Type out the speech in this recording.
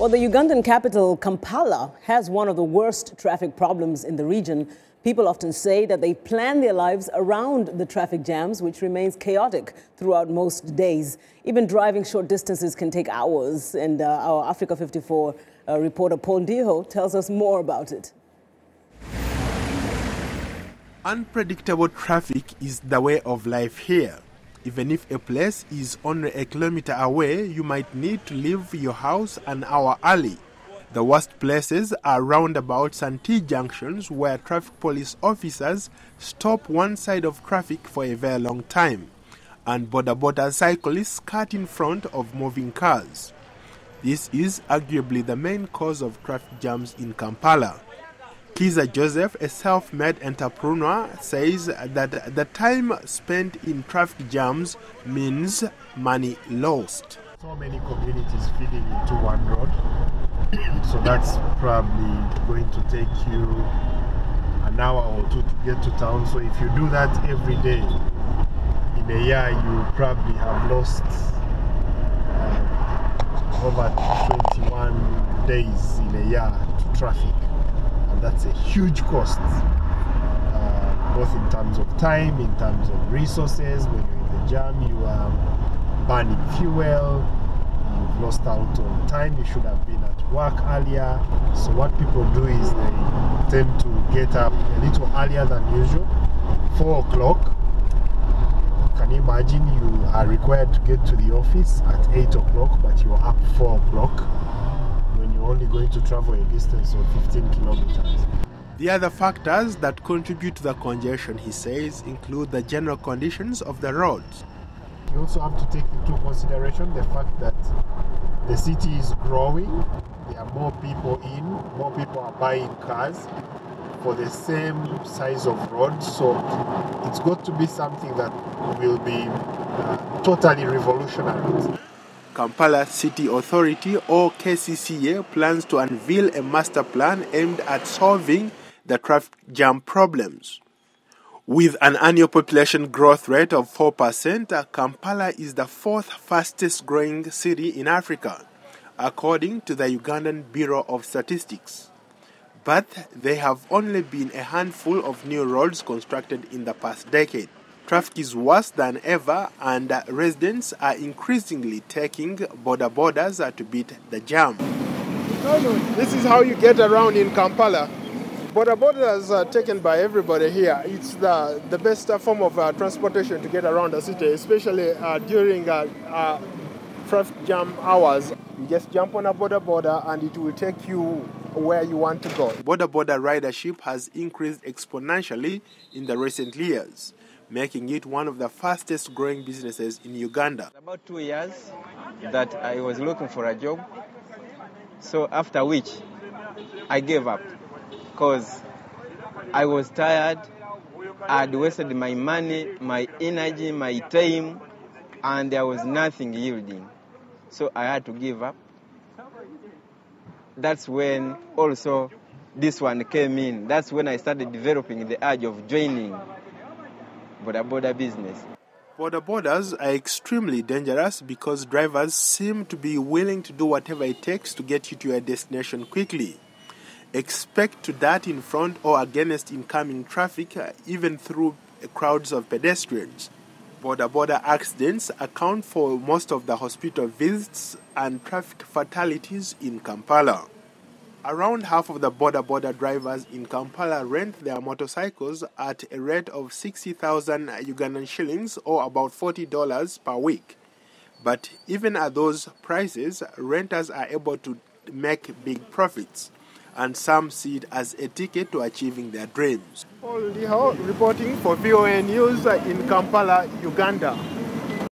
Well, the Ugandan capital, Kampala, has one of the worst traffic problems in the region. People often say that they plan their lives around the traffic jams, which remains chaotic throughout most days. Even driving short distances can take hours. And our Africa 54 reporter Paul Ndiho tells us more about it. Unpredictable traffic is the way of life here. Even if a place is only a kilometer away, you might need to leave your house an hour early. The worst places are roundabouts and T-junctions where traffic police officers stop one side of traffic for a very long time, and border cyclists cut in front of moving cars. This is arguably the main cause of traffic jams in Kampala. Kiza Joseph, a self-made entrepreneur, says that the time spent in traffic jams means money lost. So many communities feeding into one road, so that's probably going to take you an hour or two to get to town. So if you do that every day, in a year you probably have lost over 21 days in a year to traffic. That's a huge cost, both in terms of time, in terms of resources. When you're in the jam, you are burning fuel, you've lost out on time, you should have been at work earlier. So what people do is they tend to get up a little earlier than usual, 4 o'clock. Can you imagine you are required to get to the office at 8 o'clock, but you're up 4 o'clock? When you're only going to travel a distance of 15 kilometers. The other factors that contribute to the congestion, he says, include the general conditions of the roads. You also have to take into consideration the fact that the city is growing, there are more people in, more people are buying cars for the same size of road, so it's got to be something that will be totally revolutionary. Kampala City Authority, or KCCA, plans to unveil a master plan aimed at solving the traffic jam problems. With an annual population growth rate of 4%, Kampala is the 4th fastest growing city in Africa, according to the Ugandan Bureau of Statistics. But there have only been a handful of new roads constructed in the past decade. Traffic is worse than ever, and residents are increasingly taking borders to beat the jam. This is how you get around in Kampala. Borders are taken by everybody here. It's the best form of transportation to get around the city, especially during traffic jam hours. You just jump on a border and it will take you where you want to go. Border ridership has increased exponentially in the recent years, making it one of the fastest growing businesses in Uganda. About 2 years that I was looking for a job, so after which I gave up because I was tired. I had wasted my money, my energy, my time, and there was nothing yielding. So I had to give up. That's when also this one came in. That's when I started developing the urge of joining border business. Borders are extremely dangerous because drivers seem to be willing to do whatever it takes to get you to your destination quickly. Expect to dart in front or against incoming traffic, even through crowds of pedestrians. Border accidents account for most of the hospital visits and traffic fatalities in Kampala. Around half of the border drivers in Kampala rent their motorcycles at a rate of 60,000 Ugandan shillings, or about $40 per week. But even at those prices, renters are able to make big profits, and some see it as a ticket to achieving their dreams. Paul Ndiho reporting for VOA News in Kampala, Uganda.